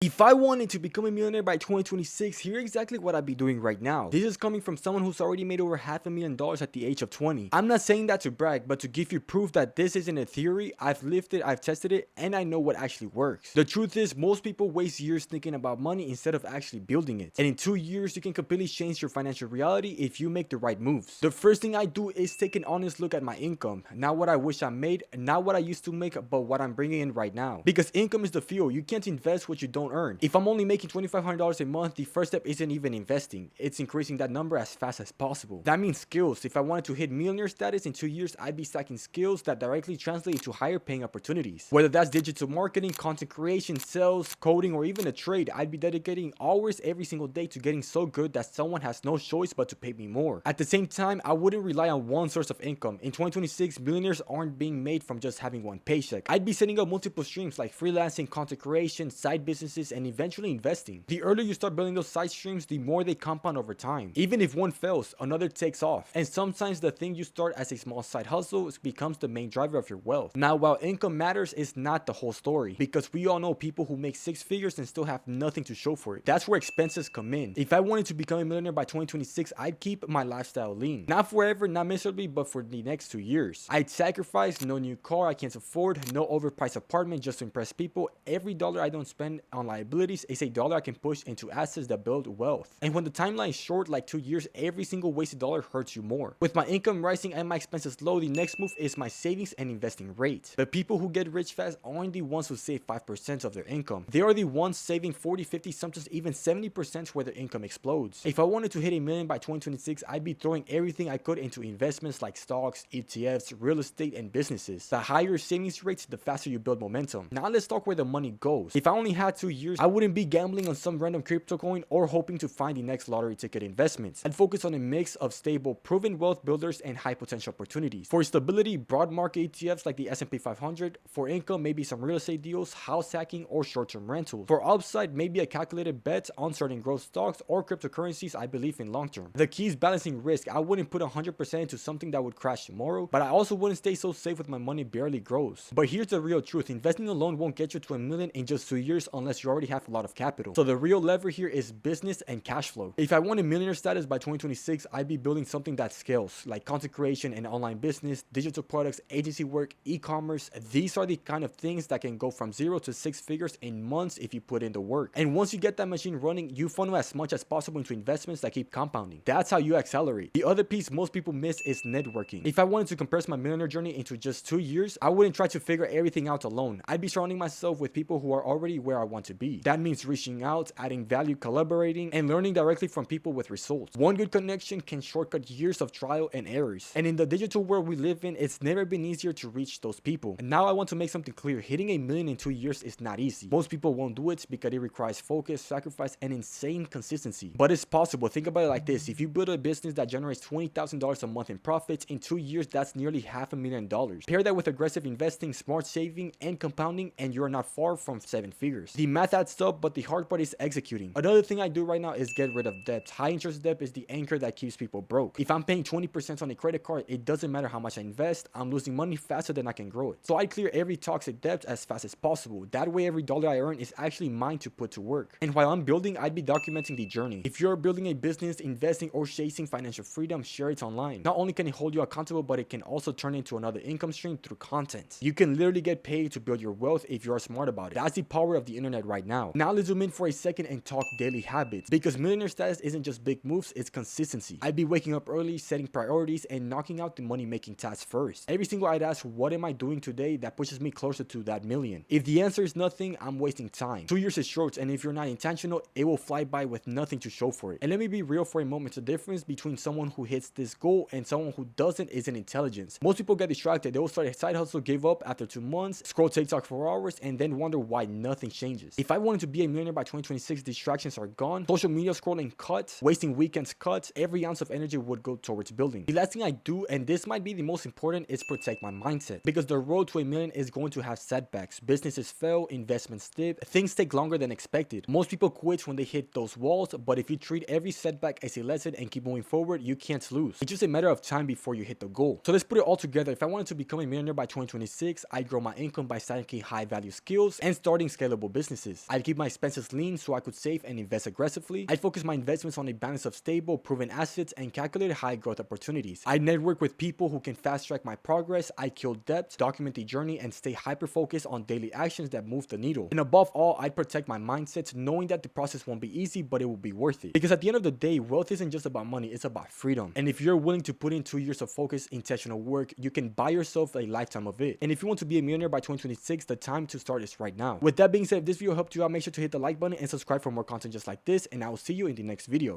If I wanted to become a millionaire by 2026, here's exactly what I'd be doing right now. This is coming from someone who's already made over $500,000 at the age of 20. I'm not saying that to brag, but to give you proof that this isn't a theory. I've lived it, I've tested it, and I know what actually works. The truth is, most people waste years thinking about money instead of actually building it. And in 2 years, you can completely change your financial reality if you make the right moves. The first thing I do is take an honest look at my income. Not what I wish I made, not what I used to make, but what I'm bringing in right now. Because income is the fuel. You can't invest what you don't earn. If I'm only making $2,500 a month, the first step isn't even investing. It's increasing that number as fast as possible. That means skills. If I wanted to hit millionaire status in 2 years, I'd be stacking skills that directly translate into higher paying opportunities. Whether that's digital marketing, content creation, sales, coding, or even a trade, I'd be dedicating hours every single day to getting so good that someone has no choice but to pay me more. At the same time, I wouldn't rely on one source of income. In 2026, millionaires aren't being made from just having one paycheck. I'd be setting up multiple streams like freelancing, content creation, side businesses, and eventually investing. The earlier you start building those side streams, the more they compound over time. Even if one fails, another takes off. And sometimes the thing you start as a small side hustle becomes the main driver of your wealth. Now, while income matters, it's not the whole story, because we all know people who make 6 figures and still have nothing to show for it. That's where expenses come in. If I wanted to become a millionaire by 2026, I'd keep my lifestyle lean. Not forever, not miserably, but for the next 2 years. I'd sacrifice no new car I can't afford, no overpriced apartment just to impress people. Every dollar I don't spend on liabilities is a dollar I can push into assets that build wealth. And when the timeline is short, like 2 years, every single wasted dollar hurts you more. With my income rising and my expenses low, the next move is my savings and investing rate. The people who get rich fast aren't the ones who save 5% of their income. They are the ones saving 40, 50, sometimes even 70% where their income explodes. If I wanted to hit a million by 2026, I'd be throwing everything I could into investments like stocks, ETFs, real estate, and businesses. The higher savings rates, the faster you build momentum. Now let's talk where the money goes. If I only had 2 years, I wouldn't be gambling on some random crypto coin or hoping to find the next lottery ticket investments. I'd focus on a mix of stable, proven wealth builders and high potential opportunities. For stability, broad market ETFs like the S&P 500. For income, maybe some real estate deals, house hacking, or short-term rentals. For upside, maybe a calculated bet on certain growth stocks or cryptocurrencies I believe in long term. The key is balancing risk. I wouldn't put 100% into something that would crash tomorrow, but I also wouldn't stay so safe with my money barely grows. But here's the real truth. Investing alone won't get you to a million in just 2 years unless you already have a lot of capital. So the real lever here is business and cash flow. If I want a millionaire status by 2026, I'd be building something that scales, like content creation and online business, digital products, agency work, e-commerce. These are the kind of things that can go from 0 to 6 figures in months if you put in the work. And once you get that machine running, you funnel as much as possible into investments that keep compounding. That's how you accelerate. The other piece most people miss is networking. If I wanted to compress my millionaire journey into just 2 years, I wouldn't try to figure everything out alone. I'd be surrounding myself with people who are already where I want to be. That means reaching out, adding value, collaborating, and learning directly from people with results. One good connection can shortcut years of trial and errors. And in the digital world we live in, it's never been easier to reach those people. And now I want to make something clear. Hitting a million in 2 years is not easy. Most people won't do it because it requires focus, sacrifice, and insane consistency. But it's possible. Think about it like this. If you build a business that generates $20,000 a month in profits, in 2 years, that's nearly $500,000. Pair that with aggressive investing, smart saving, and compounding, and you're not far from 7 figures. The math adds up, but the hard part is executing. Another thing I do right now is get rid of debt. High interest debt is the anchor that keeps people broke. If I'm paying 20% on a credit card, it doesn't matter how much I invest, I'm losing money faster than I can grow it. So I clear every toxic debt as fast as possible. That way every dollar I earn is actually mine to put to work. And while I'm building, I'd be documenting the journey. If you're building a business, investing, or chasing financial freedom, share it online. Not only can it hold you accountable, but it can also turn into another income stream through content. You can literally get paid to build your wealth if you are smart about it. That's the power of the internet right now. Now let's zoom in for a second and talk daily habits. Because millionaire status isn't just big moves, it's consistency. I'd be waking up early, setting priorities, and knocking out the money-making tasks first. Every single I'd ask, what am I doing today that pushes me closer to that million? If the answer is nothing, I'm wasting time. 2 years is short, and if you're not intentional, it will fly by with nothing to show for it. And let me be real for a moment. The difference between someone who hits this goal and someone who doesn't is an intelligence. Most people get distracted. They will start a side hustle, give up after 2 months, scroll TikTok for hours, and then wonder why nothing changes. If I wanted to be a millionaire by 2026, distractions are gone. Social media scrolling cut, wasting weekends cut, every ounce of energy would go towards building. The last thing I do, and this might be the most important, is protect my mindset. Because the road to a million is going to have setbacks. Businesses fail, investments dip, things take longer than expected. Most people quit when they hit those walls, but if you treat every setback as a lesson and keep moving forward, you can't lose. It's just a matter of time before you hit the goal. So let's put it all together. If I wanted to become a millionaire by 2026, I'd grow my income by stacking high value skills and starting scalable businesses. expenses. I'd keep my expenses lean so I could save and invest aggressively. I'd focus my investments on a balance of stable, proven assets and calculated high growth opportunities. I'd network with people who can fast track my progress. I'd kill debt, document the journey, and stay hyper focused on daily actions that move the needle. And above all, I'd protect my mindset, knowing that the process won't be easy, but it will be worth it. Because at the end of the day, wealth isn't just about money, it's about freedom. And if you're willing to put in 2 years of focused, intentional work, you can buy yourself a lifetime of it. And if you want to be a millionaire by 2026, the time to start is right now. With that being said, if this video helped you out, make sure to hit the like button and subscribe for more content just like this, and I will see you in the next video.